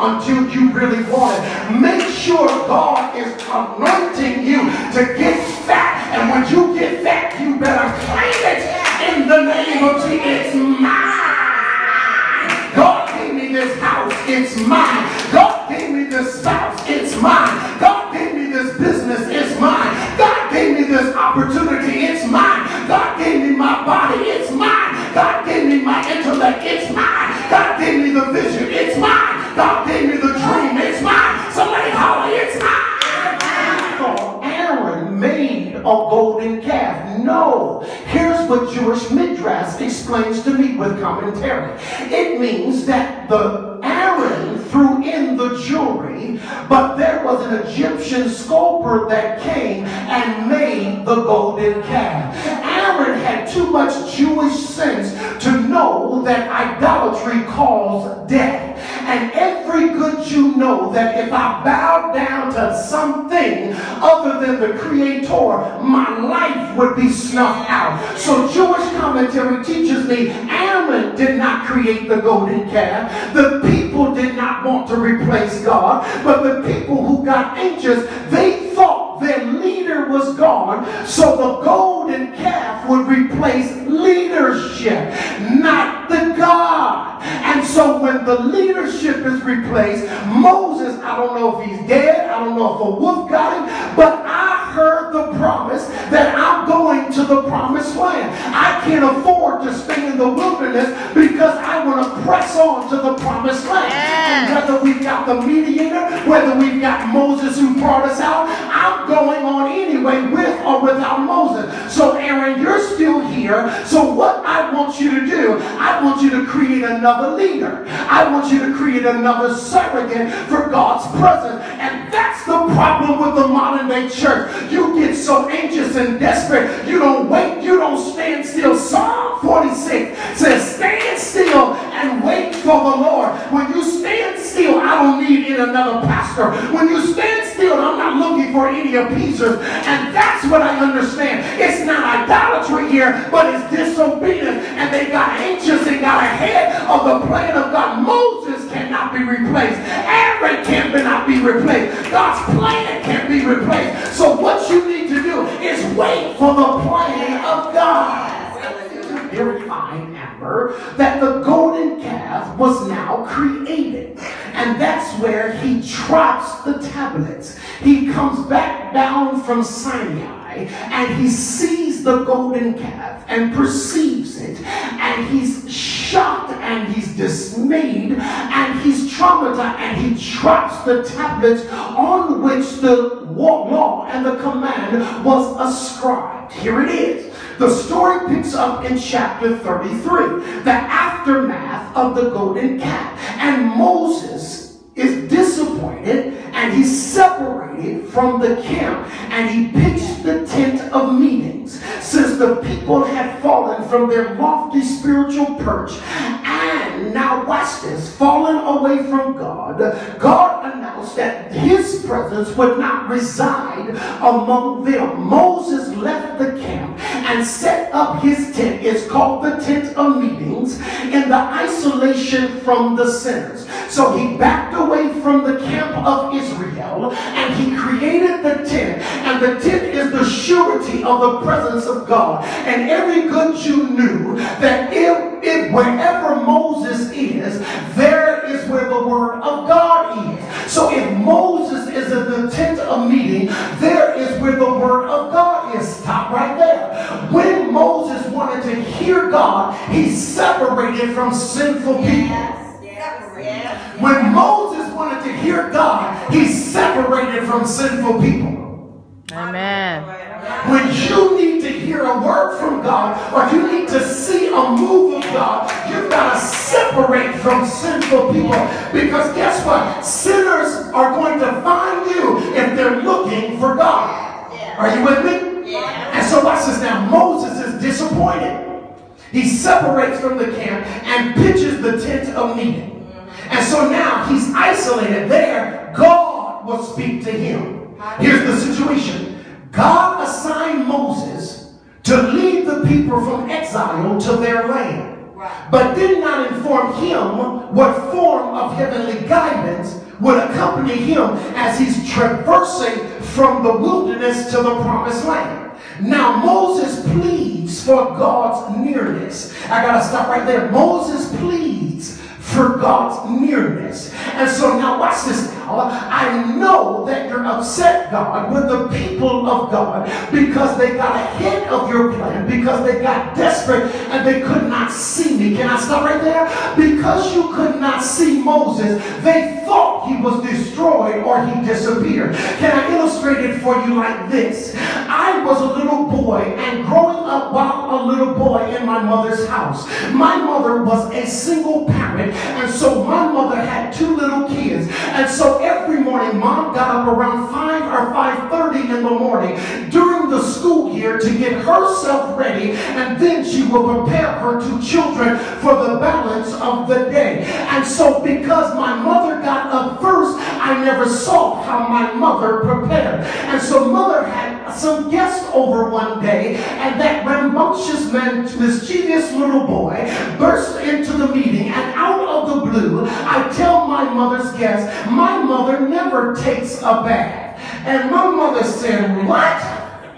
until you really want it. Make sure God is anointing you to get fat. And when you get fat, you better claim it in the name of Jesus. It's mine. God gave me this house. It's mine. God gave me this spouse. It's mine. God gave me this business. It's mine. God gave me this opportunity. It's mine. God gave me my body. It's mine. God gave me my intellect. It's mine. God gave me the vision. It's mine. God gave me the dream. It's mine. Somebody holler, it's mine. Aaron made a golden calf. No. Here's what Jewish Midrash explains to me with commentary. It means that Aaron threw in the jewelry, but there was an Egyptian sculptor that came and made the golden calf. Aaron had too much Jewish sense to know that idolatry caused death. And every good Jew know that if I bow down to something other than the Creator, my life would be snuffed out. So Jewish commentary teaches me Aaron did not create the golden calf. The people did not want to replace God, but the people who got anxious, they thought their leader was gone, so the golden calf would replace leadership, not the God. And so when the leadership is replaced, Moses, I don't know if he's dead, I don't know if a wolf got him, but I heard the promise that I'm going to the promised land. I can't afford to stay in the wilderness because I want to press on to the promised land. And whether we've got the mediator, whether we've got Moses who brought us out, I'm going on anyway with or without Moses. So Aaron, you're still here. So what I want you to do, I want you to create another leader. I want you to create another surrogate for God's presence. And that's the problem with the modern day church. You get so anxious and desperate, you don't wait, you don't stand still. Psalm 46 says, stand still and wait for the Lord. When you stand still, I don't need another pastor. When you stand still, I'm not looking for any appeasers. And that's what I understand. It's not idolatry here, but it's disobedience. And they got anxious and got ahead of the plan of God. Moses cannot be replaced. Aaron cannot be replaced. God's plan can't be replaced. So what you need to do is wait for the plan of God. Verify, Amber, that the golden calf was now created. And that's where he drops the tablets. He comes back down from Sinai and he sees the golden calf and perceives it. And he's shocked and he's dismayed and he's traumatized, and he drops the tablets on which the law and the command was ascribed. Here it is. The story picks up in chapter 33, the aftermath of the golden calf. And Moses is disappointed and he's separated from the camp and he pitched the tent of meetings. Since the people had fallen from their lofty spiritual perch and now watch this, fallen away from God, God announced that his presence would not reside among them. Moses left the camp and set up his tent. It's called the tent of meetings, in the isolation from the sinners. So he backed away from the camp of Israel and he created the tent. And the tent is the surety of the presence of God. And every good Jew knew that wherever Moses is, there is where the word of God is. So if Moses is in the tent of meeting, there is where the word of God is. Stop right there. When Moses wanted to hear God, he separated from sinful people. When Moses wanted to hear God, he separated from sinful people. Amen. When you need to hear a word from God, or you need to see a move of God, you've got to separate from sinful people. Because guess what? Sinners are going to find you if they're looking for God. Are you with me? And so watch this now. Moses is disappointed. He separates from the camp and pitches the tent of meeting. And so now he's isolated there. God will speak to him. Here's the situation. God assigned Moses to lead the people from exile to their land. but did not inform him what form of heavenly guidance would accompany him as he's traversing from the wilderness to the promised land. Now Moses pleads for God's nearness. I gotta stop right there. Moses pleads for God's nearness. And so now watch this now. I know that you're upset, God, with the people of God because they got ahead of your plan, because they got desperate and they could not see me. Can I stop right there? Because you could not see Moses, they thought he was destroyed or he disappeared. Can I illustrate it for you like this? I was a little boy, and growing up while a little boy in my mother's house, my mother was a single parent, and so my mother had two little kids. And so every morning, Mom got up around 5 or 5:30 in the morning during the school year to get herself ready, and then she would prepare her two children for the balance of the day. And so because my mother got up first, I never saw how my mother prepared. And so Mother had some guests over one day, and that rambunctious, mischievous little boy burst into the meeting, and out of the blue, I tell my mother's guests, my mother never takes a bath. And my mother said, what?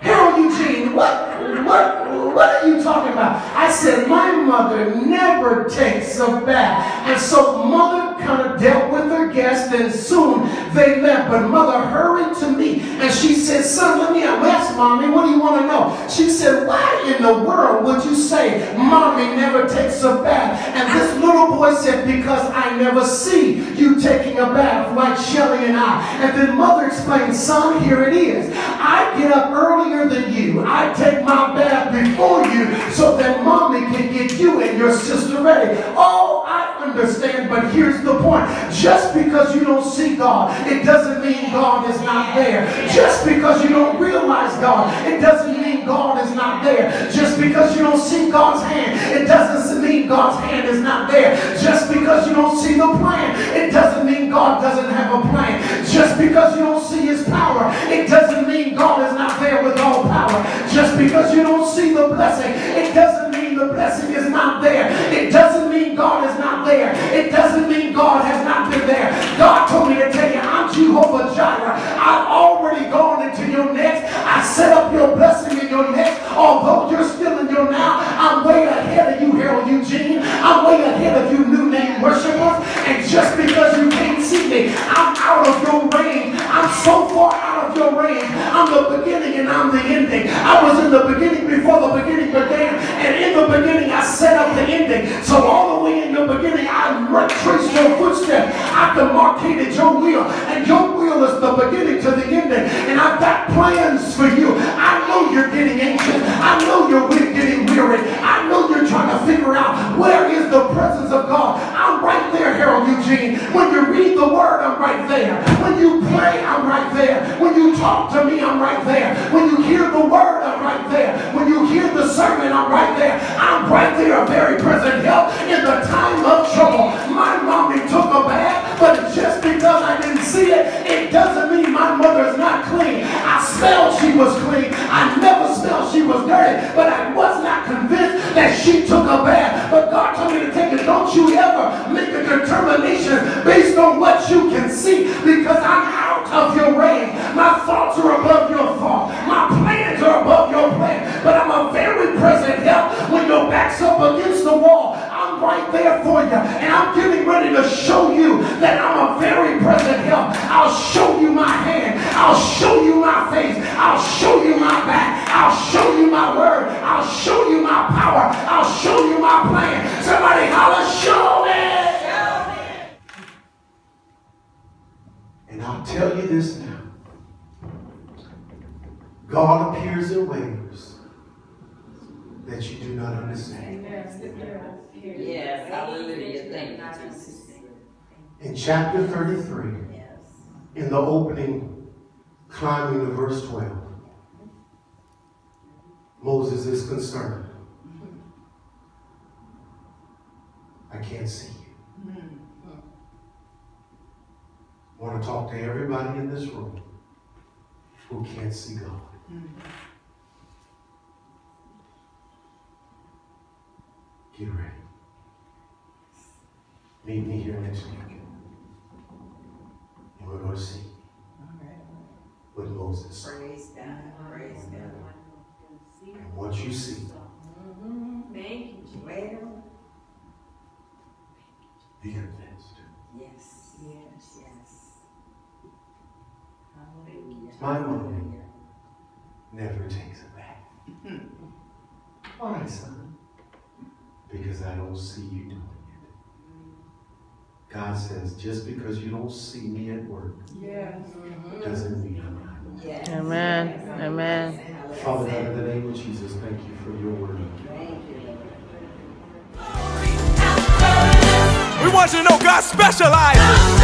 Harold Eugene, what are you talking about? I said, my mother never takes a bath. And so Mother kind of dealt with her guests, and soon they left. But Mother hurried to me, and she said, son, let me ask Mommy, what do you want to know? She said, why in the world would you say Mommy never takes a bath? And this little boy said, because I never see you taking a bath like Shelly and I. And then Mother explained, son, here it is. I get up earlier than you. I take my bath before you so that Mommy can get you and your sister ready. Oh, I understand, but here's the point. Just because you don't see God, it doesn't mean God is not there. Just because you don't realize God, it doesn't mean God is not there. Just because you don't see God's hand, it doesn't mean God's hand is not there. Just because you don't see the plan, it doesn't mean God doesn't have a plan. Just because you don't see his power, it doesn't mean God is not there with all power. Just because you don't see the blessing, it doesn't mean the blessing is not there. It doesn't mean God is not there. It doesn't mean God has not been there. God told me to tell you, I'm Jehovah Jireh. I've already gone into your next. I set up your blessing in your next. Although you're still in your now, I'm way ahead of you, Harold Eugene. I'm way ahead of you, new name worshipers. And just because you can't see me, I'm out of your range. I'm so far out of your range. I'm the beginning and I'm the ending. I was in the beginning before the beginning began. And in the beginning, I set up the ending. So all the way in the beginning, I traced your footsteps. I demarcated your wheel. And your wheel is the beginning to the ending. And I've got plans for you. I know you're getting anxious. I know you're getting weary. I know you're trying to figure out where is the presence of God. I'm right there, Harold Eugene. When you read the word, I'm right there. When you pray, I'm right there. When you talk to me, I'm right there. When you hear the word, I'm right there. When you hear the sermon, I'm right there. I'm right there, a very present help in the time of trouble. My mommy took a bath, but just because I didn't see it, it doesn't mean my mother's not clean. I smelled she was clean. I never smelled she was dirty, but I was not convinced that she took a bath. But God told me to take it. Don't you ever make a determination based on what you can see, because I'm out of your range. My thoughts are above your thoughts. My plans are above your plan. But I'm a very present help when your back's up against the wall. I'm right there for you. And I'm getting ready to show you that I'm a very present help. I'll show you my hand. I'll show you my face. I'll show you my back. I'll show you my word. I'll show you my power. I'll show you my plan. Somebody holler, show me. And I'll tell you this now. God appears in ways that you do not understand. Yes, hallelujah. Thank you. In chapter 33, in the opening, climbing to verse 12, Moses is concerned. I can't see you. I want to talk to everybody in this room who can't see God. Get ready. Meet me here next week. And we're going to see what Moses saw. Praise God. Praise God. And once you see, Thank you. Well, be convinced. yes. Yes. Yes. Hallelujah. My money never takes it back. All right, son. Because I don't see you doing it. God says, just because you don't see me at work, doesn't mean I'm not. Yes. Amen. Amen. Father God, in the name of Jesus, thank you for your word. Thank you. We want you to know God specializes